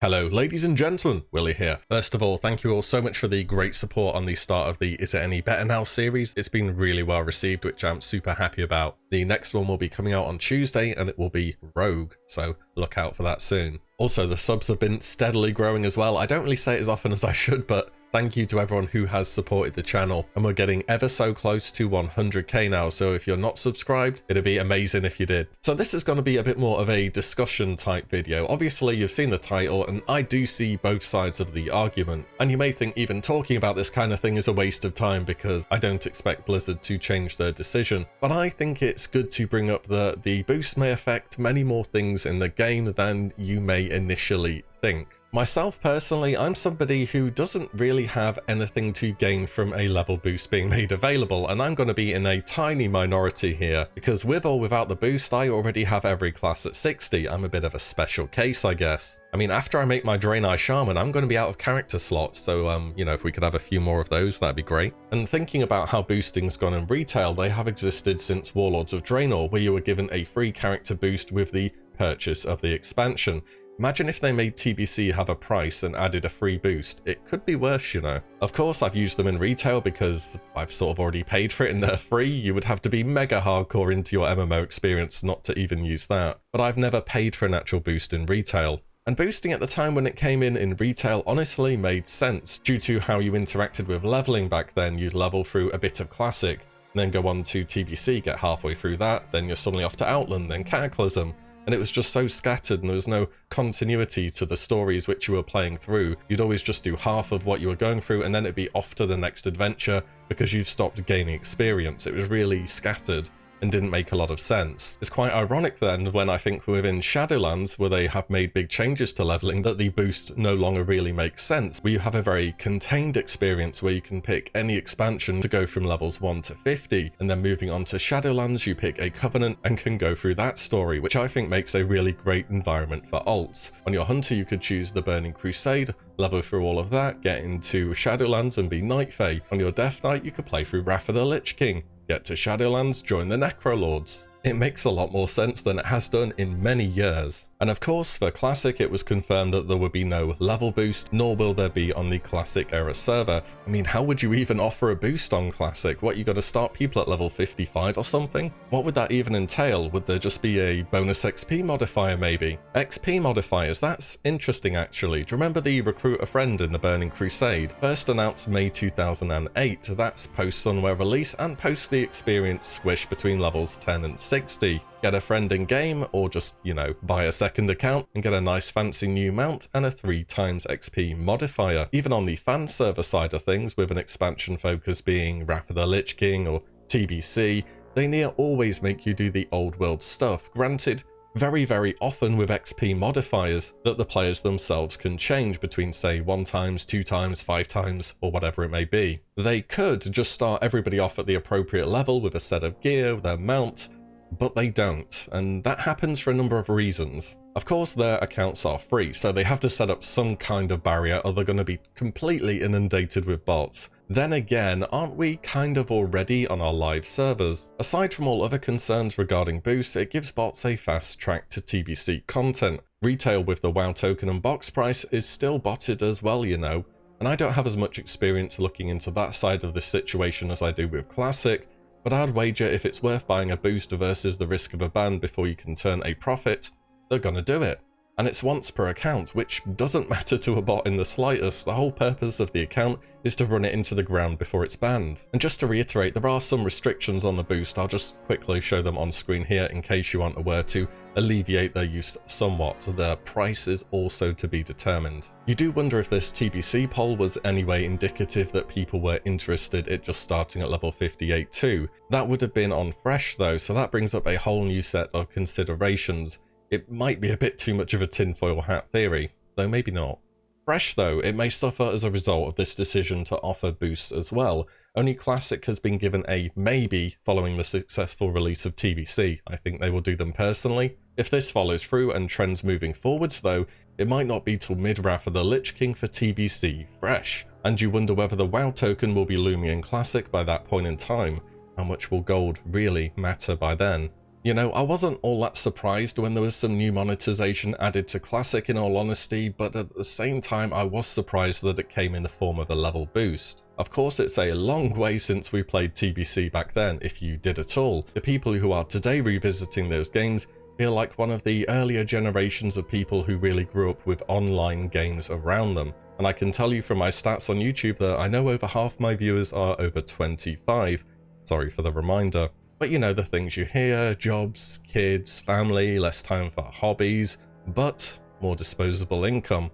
Hello ladies and gentlemen, Willie here. First of all, thank you all so much for the great support on the start of the Is It Any Better Now series. It's been really well received, which I'm super happy about. The next one will be coming out on Tuesday and it will be Rogue, so look out for that soon. Also, the subs have been steadily growing as well. I don't really say it as often as I should, but thank you to everyone who has supported the channel, and we're getting ever so close to 100k now, so if you're not subscribed, it'd be amazing if you did. So this is going to be a bit more of a discussion type video. Obviously you've seen the title, and I do see both sides of the argument, and you may think even talking about this kind of thing is a waste of time because I don't expect Blizzard to change their decision, but I think it's good to bring up that the boost may affect many more things in the game than you may initially think. Myself personally, I'm somebody who doesn't really have anything to gain from a level boost being made available, and I'm going to be in a tiny minority here because with or without the boost I already have every class at 60. I'm a bit of a special case, I guess. I mean, after I make my Draenei Shaman, I'm going to be out of character slots, so you know, if we could have a few more of those, that'd be great. And thinking about how boosting's gone in retail, they have existed since Warlords of Draenor, where you were given a free character boost with the purchase of the expansion. Imagine if they made TBC have a price and added a free boost. It could be worse, you know. Of course, I've used them in retail because I've sort of already paid for it and they're free. You would have to be mega hardcore into your MMO experience not to even use that. But I've never paid for an actual boost in retail. And boosting at the time when it came in retail honestly made sense. Due to how you interacted with leveling back then, you'd level through a bit of Classic, and then go on to TBC, get halfway through that, then you're suddenly off to Outland, then Cataclysm. And it was just so scattered and there was no continuity to the stories which you were playing through. You'd always just do half of what you were going through and then it'd be off to the next adventure because you've stopped gaining experience. It was really scattered and didn't make a lot of sense. It's quite ironic then when I think within Shadowlands, where they have made big changes to leveling, that the boost no longer really makes sense, where you have a very contained experience where you can pick any expansion to go from levels 1 to 50, and then moving on to Shadowlands you pick a Covenant and can go through that story, which I think makes a really great environment for alts. On your Hunter you could choose the Burning Crusade, level through all of that, get into Shadowlands and be Night Fae. On your Death Knight you could play through Wrath of the Lich King, get to Shadowlands, join the Necrolords. It makes a lot more sense than it has done in many years. And of course, for Classic, it was confirmed that there would be no level boost, nor will there be on the Classic era server. I mean, how would you even offer a boost on Classic? What, you got to start people at level 55 or something? What would that even entail? Would there just be a bonus XP modifier maybe? XP modifiers, that's interesting actually. Do you remember the Recruit a Friend in the Burning Crusade? First announced May 2008, that's post Sunware release and post the experience squish between levels 10 and 60. Get a friend in game, or just, you know, buy a second account and get a nice fancy new mount and a 3 times XP modifier. Even on the fan server side of things, with an expansion focus being Wrath of the Lich King or TBC, they near always make you do the old world stuff. Granted, very often with XP modifiers that the players themselves can change between, say, 1 times, 2 times, 5 times, or whatever it may be. They could just start everybody off at the appropriate level with a set of gear, their mount, but they don't, and that happens for a number of reasons. Of course, their accounts are free, so they have to set up some kind of barrier or they're going to be completely inundated with bots. Then again, aren't we kind of already on our live servers? Aside from all other concerns regarding boosts, it gives bots a fast track to TBC content. Retail with the WoW token and box price is still botted as well, you know, and I don't have as much experience looking into that side of this situation as I do with Classic, but I'd wager if it's worth buying a boost versus the risk of a ban before you can turn a profit, they're gonna do it. And it's once per account, which doesn't matter to a bot in the slightest. The whole purpose of the account is to run it into the ground before it's banned. And just to reiterate, there are some restrictions on the boost. I'll just quickly show them on screen here in case you aren't aware, to alleviate their use somewhat. The price is also to be determined. You do wonder if this TBC poll was anyway indicative that people were interested in just starting at level 58 too. That would have been on fresh though, so that brings up a whole new set of considerations. It might be a bit too much of a tinfoil hat theory, though maybe not. Fresh though, it may suffer as a result of this decision to offer boosts as well. Only Classic has been given a maybe following the successful release of TBC. I think they will do them personally. If this follows through and trends moving forwards though, it might not be till mid-Wrath of the Lich King for TBC fresh. And you wonder whether the WoW token will be looming in Classic by that point in time. How much will gold really matter by then? You know, I wasn't all that surprised when there was some new monetization added to Classic in all honesty, but at the same time I was surprised that it came in the form of a level boost. Of course, it's a long way since we played TBC back then, if you did at all. The people who are today revisiting those games feel like one of the earlier generations of people who really grew up with online games around them. And I can tell you from my stats on YouTube that I know over half my viewers are over 25. Sorry for the reminder. But you know, the things you hear: jobs, kids, family, less time for hobbies, but more disposable income.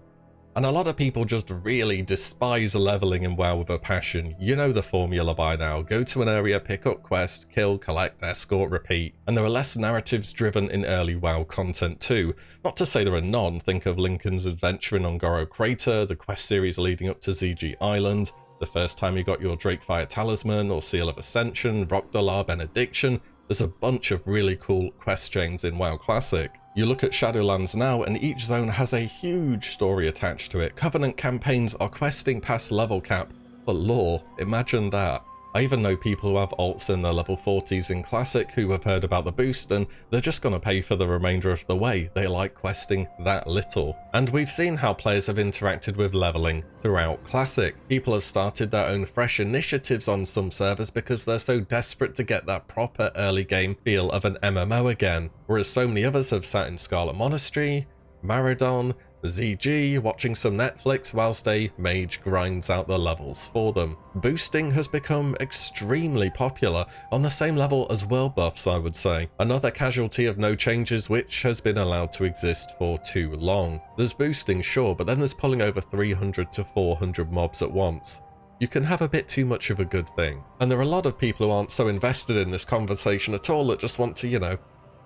And a lot of people just really despise leveling in WoW with a passion. You know the formula by now: go to an area, pick up quest, kill, collect, escort, repeat. And there are less narratives driven in early WoW content too. Not to say there are none. Think of Lincoln's adventure in Ongoro Crater, the quest series leading up to ZG Island, the first time you got your Drakefire Talisman or Seal of Ascension, Rockdalar Benediction. There's a bunch of really cool quest chains in WoW Classic. You look at Shadowlands now and each zone has a huge story attached to it. Covenant campaigns are questing past level cap for lore. Imagine that. I even know people who have alts in their level 40s in Classic who have heard about the boost and they're just going to pay for the remainder of the way. They like questing that little. And we've seen how players have interacted with leveling throughout Classic. People have started their own fresh initiatives on some servers because they're so desperate to get that proper early game feel of an MMO again. Whereas so many others have sat in Scarlet Monastery, Maradon, ZG, watching some Netflix whilst a mage grinds out the levels for them. Boosting has become extremely popular, on the same level as world buffs, I would say. Another casualty of no changes which has been allowed to exist for too long. There's boosting, sure, but then there's pulling over 300 to 400 mobs at once. You can have a bit too much of a good thing. And there are a lot of people who aren't so invested in this conversation at all that just want to, you know,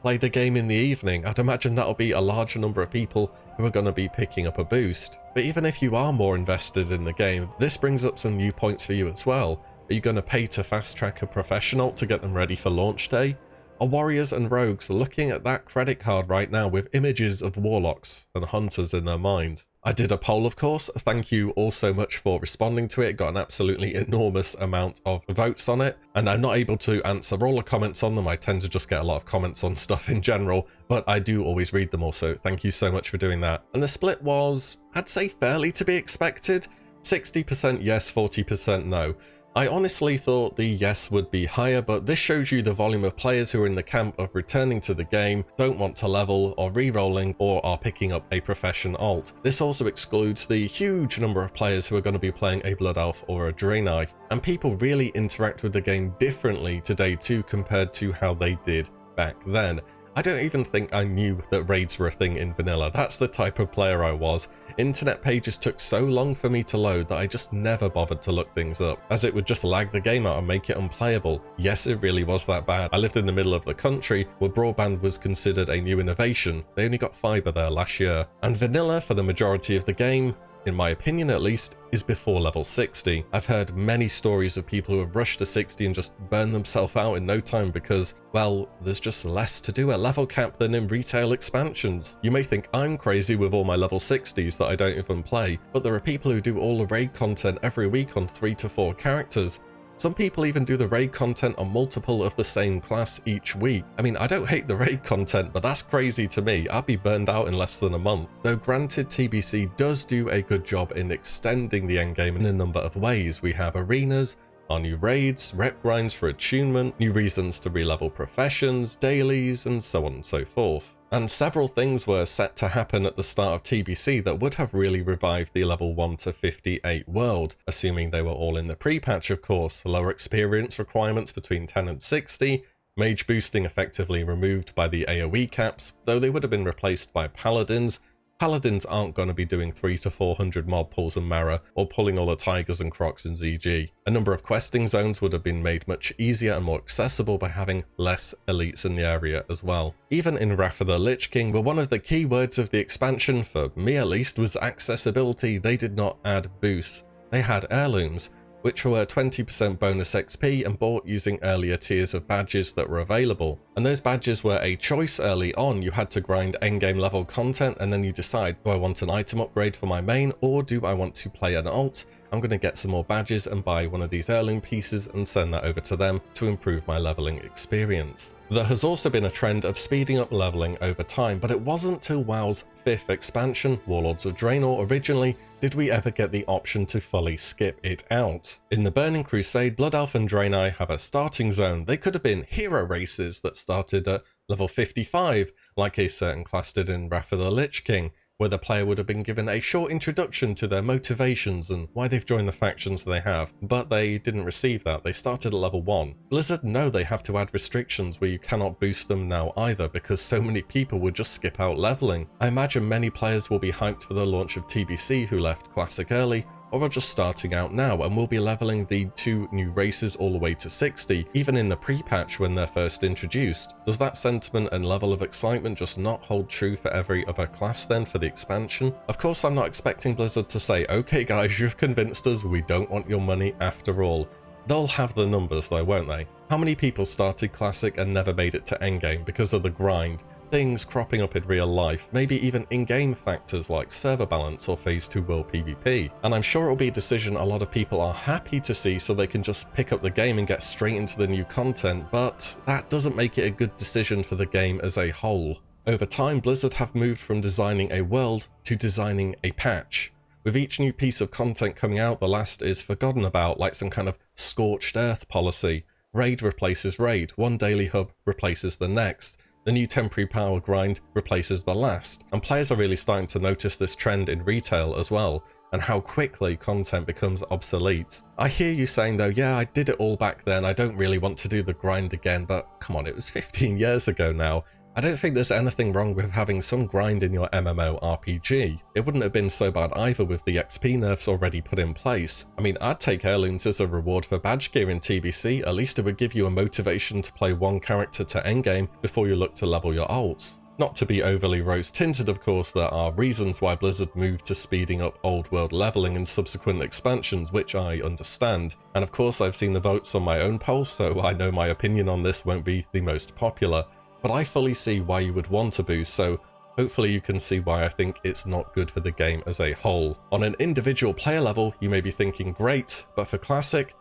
play the game in the evening. I'd imagine that'll be a larger number of people who are going to be picking up a boost. But even if you are more invested in the game, this brings up some new points for you as well. Are you going to pay to fast track a professional to get them ready for launch day? Are warriors and rogues looking at that credit card right now with images of warlocks and hunters in their mind? I did a poll, of course. Thank you all so much for responding to it. Got an absolutely enormous amount of votes on it, and I'm not able to answer all the comments on them. I tend to just get a lot of comments on stuff in general, but I do always read them all, so thank you so much for doing that. And the split was, I'd say, fairly to be expected. 60% yes, 40% no. I honestly thought the yes would be higher, but this shows you the volume of players who are in the camp of returning to the game, don't want to level, or re-rolling, or are picking up a profession alt. This also excludes the huge number of players who are going to be playing a Blood Elf or a Draenei, and people really interact with the game differently today too compared to how they did back then. I don't even think I knew that raids were a thing in vanilla. That's the type of player I was. Internet pages took so long for me to load that I just never bothered to look things up, as it would just lag the game out and make it unplayable. Yes, it really was that bad. I lived in the middle of the country where broadband was considered a new innovation. They only got fibre there last year. And vanilla, for the majority of the game, in my opinion at least, is before level 60. I've heard many stories of people who have rushed to 60 and just burned themselves out in no time because, well, there's just less to do at level cap than in retail expansions. You may think I'm crazy with all my level 60s that I don't even play, but there are people who do all the raid content every week on 3 to 4 characters. Some people even do the raid content on multiple of the same class each week. I mean, I don't hate the raid content, but that's crazy to me. I'd be burned out in less than a month. Though granted, TBC does do a good job in extending the endgame in a number of ways. We have arenas, our new raids, rep grinds for attunement, new reasons to re-level professions, dailies, and so on and so forth. And several things were set to happen at the start of TBC that would have really revived the level 1 to 58 world, assuming they were all in the pre-patch of course. Lower experience requirements between 10 and 60, mage boosting effectively removed by the AoE caps, though they would have been replaced by paladins. Paladins aren't going to be doing 3 to 400 mob pulls in Mara or pulling all the tigers and crocs in ZG. A number of questing zones would have been made much easier and more accessible by having less elites in the area as well. Even in Wrath of the Lich King, where one of the key words of the expansion, for me at least, was accessibility, they did not add boosts. They had heirlooms, which were 20% bonus XP and bought using earlier tiers of badges that were available. And those badges were a choice early on. You had to grind endgame level content and then you decide, do I want an item upgrade for my main or do I want to play an alt? I'm going to get some more badges and buy one of these heirloom pieces and send that over to them to improve my leveling experience. There has also been a trend of speeding up leveling over time, but it wasn't till WoW's 5th expansion, Warlords of Draenor originally, did we ever get the option to fully skip it out. In the Burning Crusade, Blood Elf and Draenei have a starting zone. They could have been hero races that started at level 55, like a certain class did in Wrath of the Lich King, where the player would have been given a short introduction to their motivations and why they've joined the factions they have, but they didn't receive that. They started at level 1. Blizzard know they have to add restrictions where you cannot boost them now either, because so many people would just skip out leveling. I imagine many players will be hyped for the launch of TBC who left Classic early, or are just starting out now and will be leveling the 2 new races all the way to 60, even in the pre-patch when they're first introduced. Does that sentiment and level of excitement just not hold true for every other class then for the expansion? Of course, I'm not expecting Blizzard to say, okay guys, you've convinced us, we don't want your money after all. They'll have the numbers though, won't they? How many people started Classic and never made it to Endgame because of the grind? Things cropping up in real life, maybe even in-game factors like server balance or Phase 2 World PvP. And I'm sure it'll be a decision a lot of people are happy to see so they can just pick up the game and get straight into the new content, but that doesn't make it a good decision for the game as a whole. Over time, Blizzard have moved from designing a world to designing a patch. With each new piece of content coming out, the last is forgotten about, like some kind of scorched earth policy. Raid replaces raid, one daily hub replaces the next. The new temporary power grind replaces the last, and players are really starting to notice this trend in retail as well, and how quickly content becomes obsolete. I hear you saying though, yeah, I did it all back then, I don't really want to do the grind again, but come on, it was 15 years ago now. I don't think there's anything wrong with having some grind in your MMORPG. It wouldn't have been so bad either with the XP nerfs already put in place. I mean, I'd take Heirlooms as a reward for badge gear in TBC, at least it would give you a motivation to play one character to endgame before you look to level your ults. Not to be overly rose-tinted, of course, there are reasons why Blizzard moved to speeding up old world leveling in subsequent expansions, which I understand. And of course I've seen the votes on my own poll, so I know my opinion on this won't be the most popular. But I fully see why you would want a boost, so hopefully you can see why I think it's not good for the game as a whole. On an individual player level, you may be thinking great, but for Classic,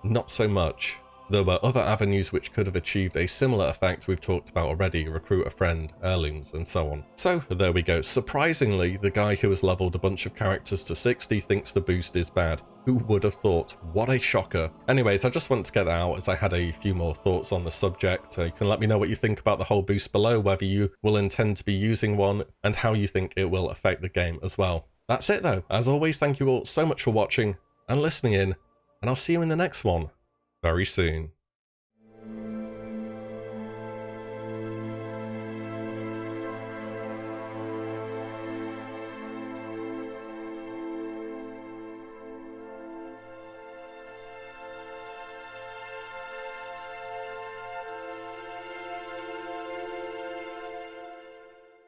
not so much. There were other avenues which could have achieved a similar effect we've talked about already, recruit a friend, heirlooms, and so on. So there we go. Surprisingly, the guy who has leveled a bunch of characters to 60 thinks the boost is bad. Who would have thought? What a shocker. Anyways, I just wanted to get that out as I had a few more thoughts on the subject. You can let me know what you think about the whole boost below, whether you will intend to be using one, and how you think it will affect the game as well. That's it though. As always, thank you all so much for watching and listening in, and I'll see you in the next one very soon.